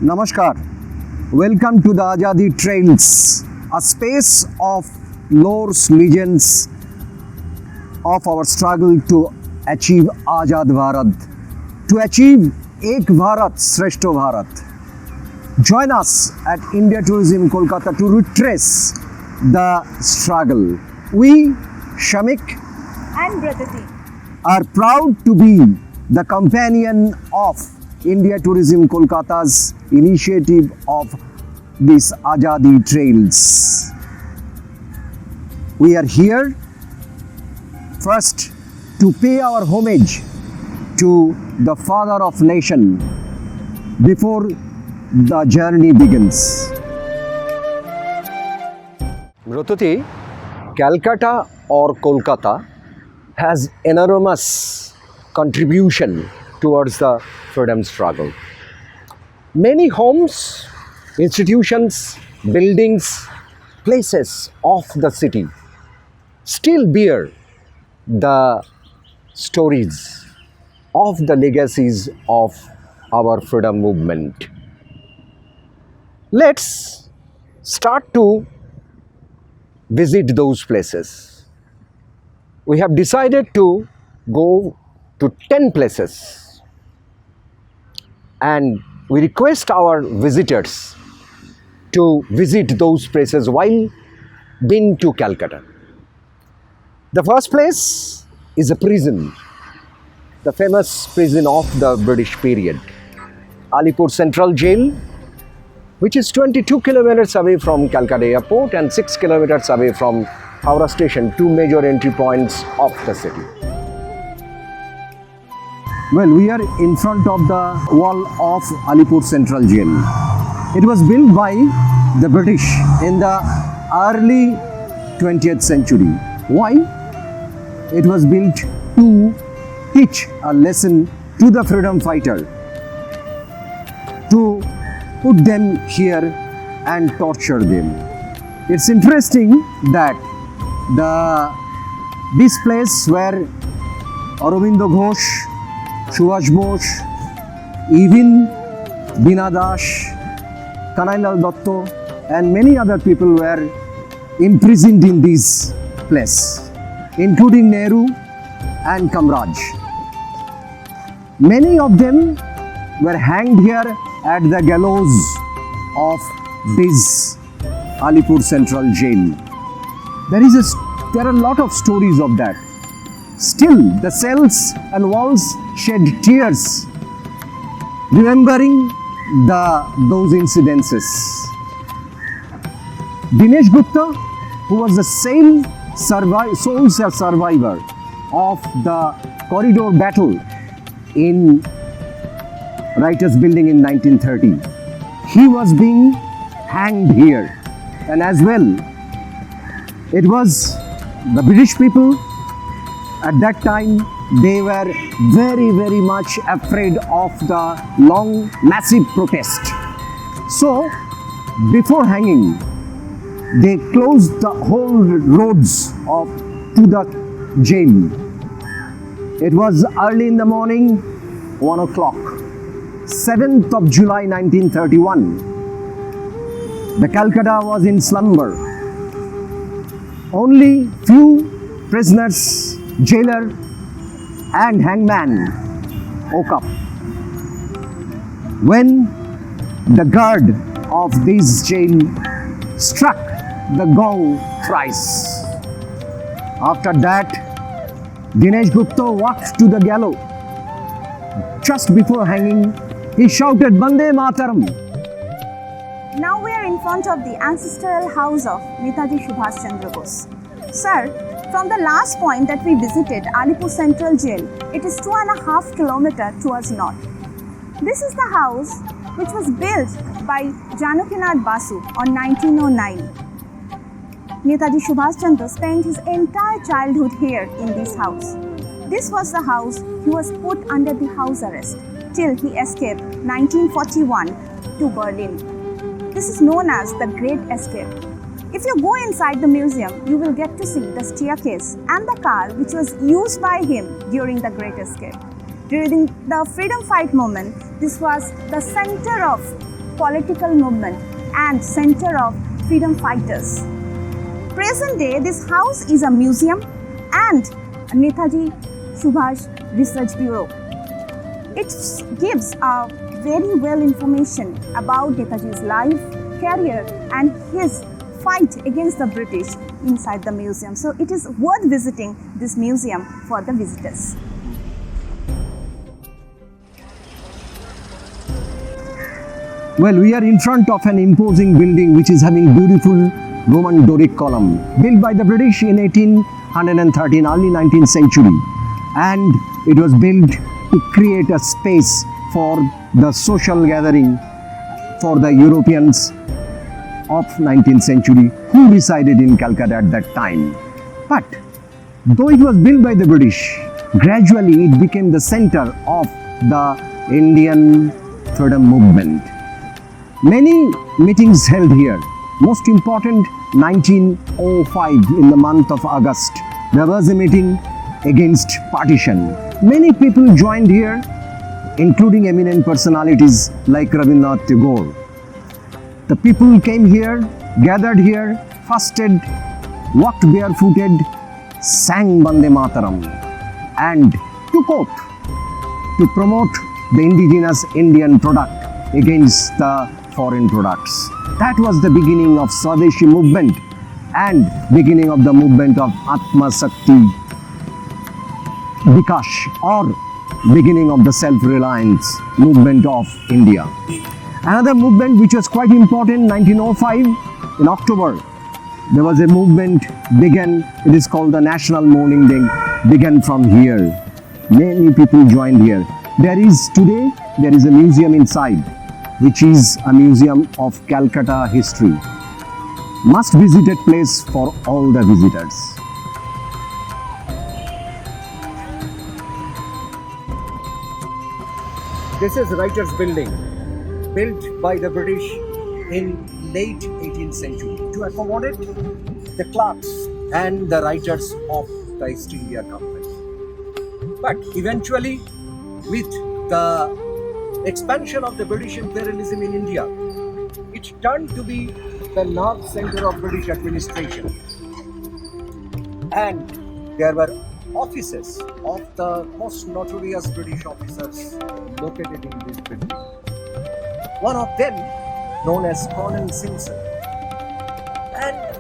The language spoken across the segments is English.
Namaskar. Welcome to the Azadi Trails, a space of lores, legends of our struggle to achieve Azad Bharat, to achieve Ek Bharat, Shreshto Bharat. Join us at Indiatourism, Kolkata to retrace the struggle. We, Shamik, and Bradati are proud to be the companion of Indiatourism Kolkata's initiative of these Azadi Trails. We are here first to pay our homage to the father of nation before the journey begins. Bradati, Calcutta or Kolkata has enormous contribution towards the freedom struggle. Many homes, institutions, buildings, places of the city still bear the stories of the legacies of our freedom movement. Let's start to visit those places. We have decided to go to 10 places, and we request our visitors to visit those places while being to Calcutta. The first place is a prison, the famous prison of the British period, Alipore Central Jail, which is 22 kilometers away from Calcutta airport and 6 kilometers away from Howrah station, two major entry points of the city. Well, we are in front of the wall of Alipore Central Jail. It was built by the British in the early 20th century. Why? It was built to teach a lesson to the freedom fighter, to put them here and torture them. It's interesting that this place where Aurobindo Ghosh, Subhash Bose, even Bina Das, Kanailal Datto and many other people were imprisoned in this place, including Nehru and Kamraj. Many of them were hanged here at the gallows of this Alipore Central Jail. There are a lot of stories of that. Still, the cells and walls shed tears, remembering those incidences. Dinesh Gupta, who was the sole survivor of the corridor battle in Writers' Building in 1930, he was being hanged here. And as well, it was the British people. At that time, they were very, very much afraid of the long, massive protest. So, before hanging, they closed the whole roads to the jail. It was early in the morning, 1 o'clock, 7th of July 1931. The Calcutta was in slumber. Only few prisoners, jailer and hangman woke up when the guard of this jail struck the gong thrice. After that, Dinesh Gupta walked to the gallows. Just before hanging, he shouted, "Bande Mataram." Now we are in front of the ancestral house of Netaji Bhavan. Sir, from the last point that we visited, Alipore Central Jail, it is 2.5 kilometers towards north. This is the house which was built by Janakinath Basu on 1909. Netaji Subhash Chandra spent his entire childhood here in this house. This was the house he was put under the house arrest till he escaped 1941 to Berlin. This is known as the Great Escape. If you go inside the museum, you will get to see the staircase and the car which was used by him during the Great Escape. During the freedom fight moment, this was the center of political movement and center of freedom fighters. Present day, this house is a museum and Netaji Subhash Research Bureau. It gives a very well information about Netaji's life, career and his fight against the British inside the museum. So it is worth visiting this museum for the visitors. Well, we are in front of an imposing building which is having beautiful Roman Doric column built by the British in 1813, early 19th century, and it was built to create a space for the social gathering for the Europeans of 19th century who resided in Calcutta at that time. But though it was built by the British, gradually it became the center of the Indian freedom movement. Many meetings held here. Most important, 1905 in the month of August, there was a meeting against partition. Many people joined here, including eminent personalities like Rabindranath Tagore. The people came here, gathered here, fasted, walked barefooted, sang Vande Mataram, and took oath to promote the indigenous Indian product against the foreign products. That was the beginning of Swadeshi movement and beginning of the movement of Atma Shakti Vikash, or beginning of the self-reliance movement of India. Another movement which was quite important, 1905 in October, there was a movement began. It is called the National Mourning Day, began from here. Many people joined here. Today there is a museum inside, which is a museum of Calcutta history. Must visited place for all the visitors. This is Writers' Building, built by the British in late 18th century to accommodate the clerks and the writers of the East India Company. But eventually, with the expansion of the British imperialism in India, it turned to be the north center of British administration. And there were offices of the most notorious British officers located in this building. One of them, known as Colonel Simpson, and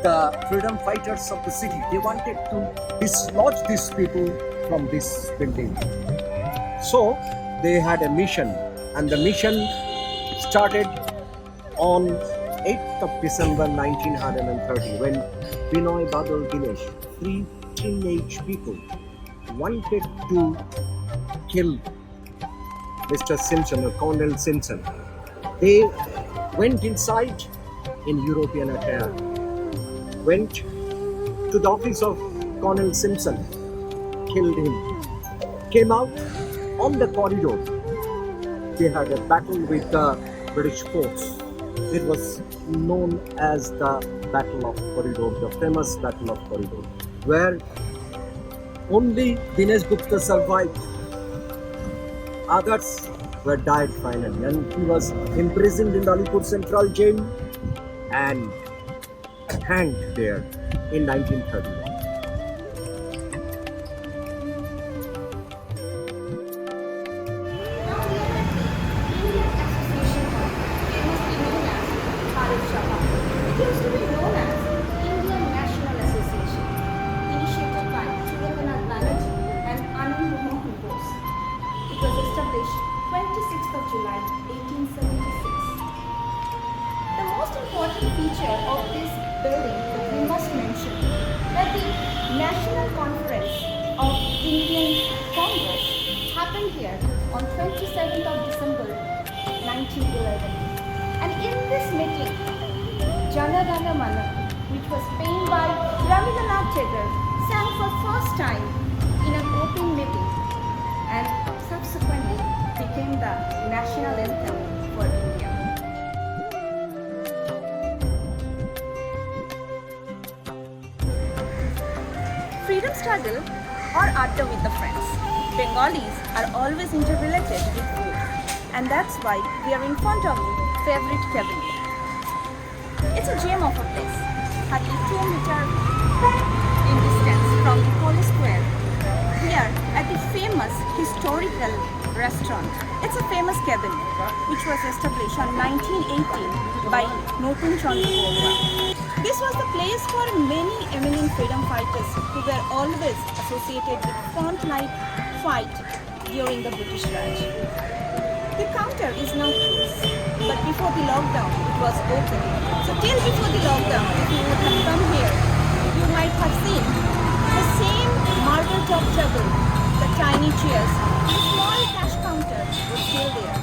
the freedom fighters of the city, they wanted to dislodge these people from this building. So they had a mission, and the mission started on 8th of December 1930 when Binoy Badal Dinesh, three teenage people, wanted to kill Mr. Simpson or Colonel Simpson. They went inside in European attire, went to the office of Colonel Simpson, killed him, came out on the corridor. They had a battle with the British force. It was known as the Battle of Corridor, the famous Battle of Corridor, where only Dinesh Gupta survived. Others were died finally, and he was imprisoned in the Alipore Central Jail and hanged there in 1931. July 1876. The most important feature of this building that we must mention that the National Conference of Indian Congress happened here on 27th of December 1911. And in this meeting, Jana Gana Mana, which was penned by Rabindranath Tagore, sang for first time in an open meeting and subsequently became the national anthem for India. Freedom struggle or Adda with the friends. Bengalis are always interrelated with food, and that's why we are in front of the favorite cabinet. It's a gem of a place, hardly 2 meters in distance from the Polo Square. Here at the famous historical restaurant. It's a famous cabinet which was established on 1918 by Notun Chandra Bhavan. This was the place for many eminent freedom fighters who were always associated with front-line fight during the British Raj. The counter is now closed, but before the lockdown it was open. So till before the lockdown, if you would have come here, you might have seen the same marble top table, the tiny chairs, the small cash counter was still there.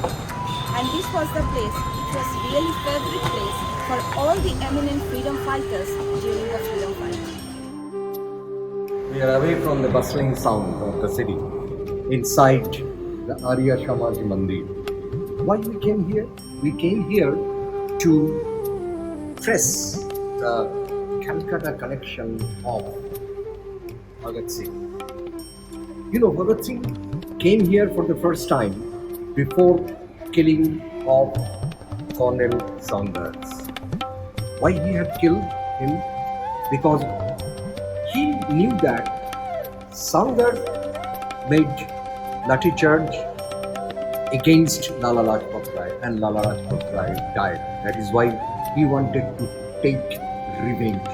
And this was the place, it was really favorite place for all the eminent freedom fighters during the freedom fight. We are away from the bustling sound of the city, inside the Arya Shamaji Mandir. Why we came here? We came here to press the Calcutta connection of Bhagat Singh. You know, Bhagat Singh came here for the first time before killing of Colonel Saunders. Why he had killed him? Because he knew that Saunders made lathi charge against Lala Lajpat Rai, and Lala Lajpat Rai died. That is why he wanted to take revenge.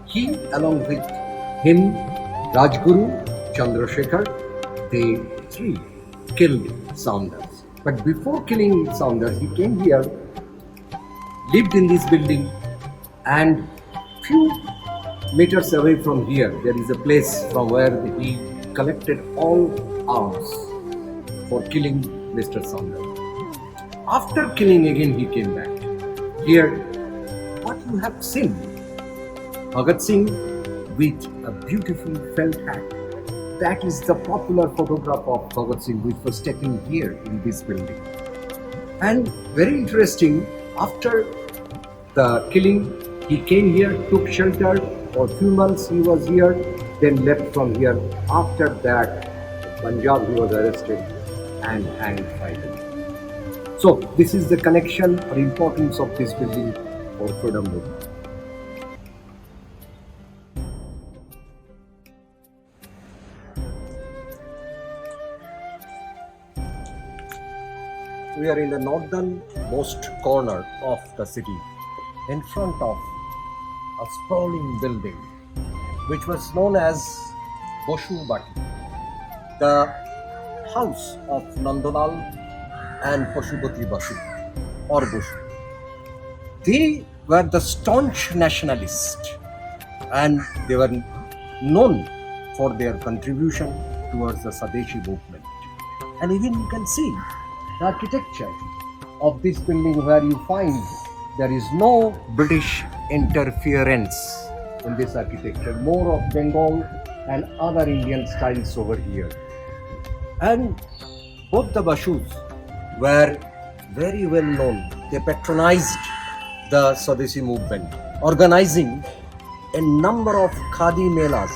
He, along with him, Rajguru, Chandrasekhar, they three killed Saunders. But before killing Saunders, he came here, lived in this building, and few meters away from here, there is a place from where he collected all arms for killing Mr. Saunders. After killing again, he came back. Here, what you have seen, Bhagat Singh with a beautiful felt hat. That is the popular photograph of Bhagat Singh which was taken here in this building. And very interesting, after the killing, he came here, took shelter for a few months, he was here, then left from here. After that, Punjab, he was arrested and hanged finally. So this is the connection or importance of this building for freedom movement. We are in the northernmost corner of the city, in front of a sprawling building which was known as Boshu Bati, the house of Nandalal and Pashupati Basu or Boshu. They were the staunch nationalists and they were known for their contribution towards the Swadeshi movement. And even you can see the architecture of this building where you find there is no British interference in this architecture, more of Bengal and other Indian styles over here. And both the Bashus were very well known. They patronized the Swadeshi movement, organizing a number of Khadi Melas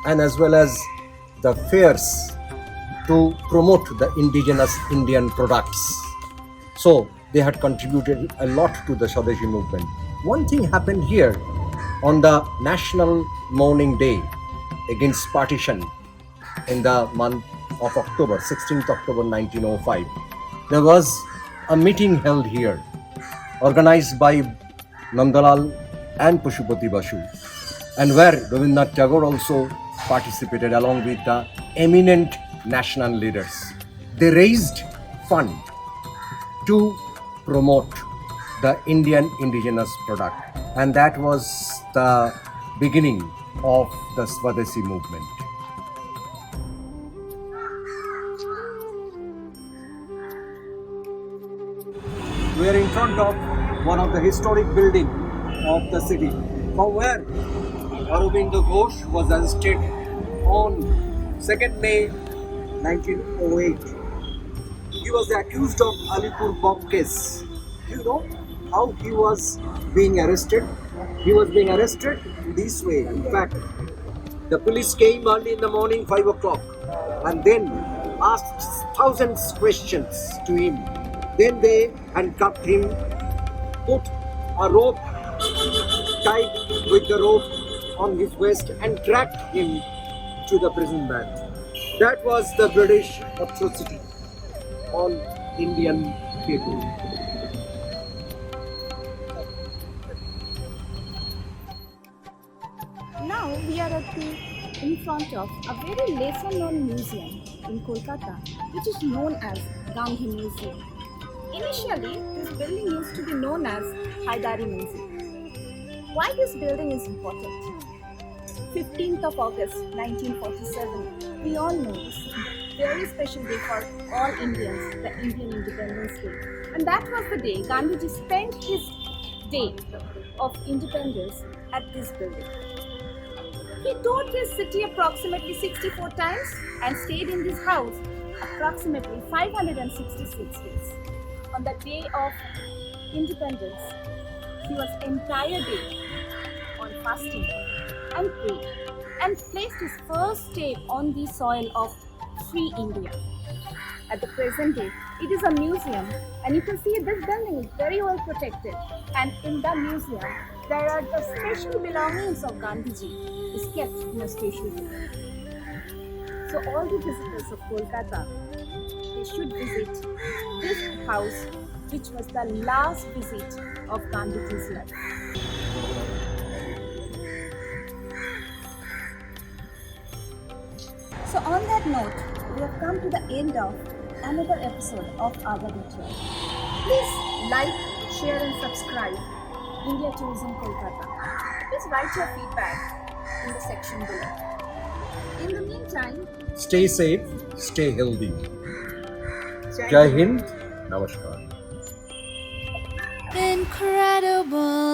and as well as the fairs to promote the indigenous Indian products. So they had contributed a lot to the Swadeshi movement. One thing happened here on the National Mourning Day against partition in the month of October, 16th October 1905. There was a meeting held here, organized by Nandalal and Pashupati Basu, and where Rabindranath Tagore also participated along with the eminent national leaders. They raised fund to promote the Indian indigenous product, and that was the beginning of the Swadeshi movement. We are in front of one of the historic buildings of the city, from where Aurobindo Ghosh was arrested on 2nd May 1908. He was accused of Alipore bomb case. Do you know how he was being arrested? He was being arrested this way. In fact, the police came early in the morning, 5 o'clock, and then asked thousands questions to him. Then they handcuffed him, put a rope, tied with the rope on his waist, and dragged him to the prison van. That was the British atrocity on Indian people. Now we are in front of a very lesser known museum in Kolkata, which is known as Gandhi Museum. Initially, this building used to be known as Haidari Museum. Why this building is important? 15th of August 1947, we all know this is a very special day for all Indians, the Indian Independence Day. And that was the day Gandhiji spent his day of independence at this building. He toured this city approximately 64 times and stayed in this house approximately 566 days. On the day of independence, he was entire day on fasting and prayed and placed his first step on the soil of free India. At the present day, it is a museum, and you can see this building is very well protected, and in the museum there are the special belongings of Gandhiji is kept in a special way. So all the visitors of Kolkata, they should visit this house, which was the last visit of Gandhiji's life. So on that note, we have come to the end of another episode of Azadi. Please like, share and subscribe Indiatourism Kolkata. Please write your feedback in the section below. In the meantime, Stay safe, stay healthy. Jai Hind, Namashkaar. Incredible.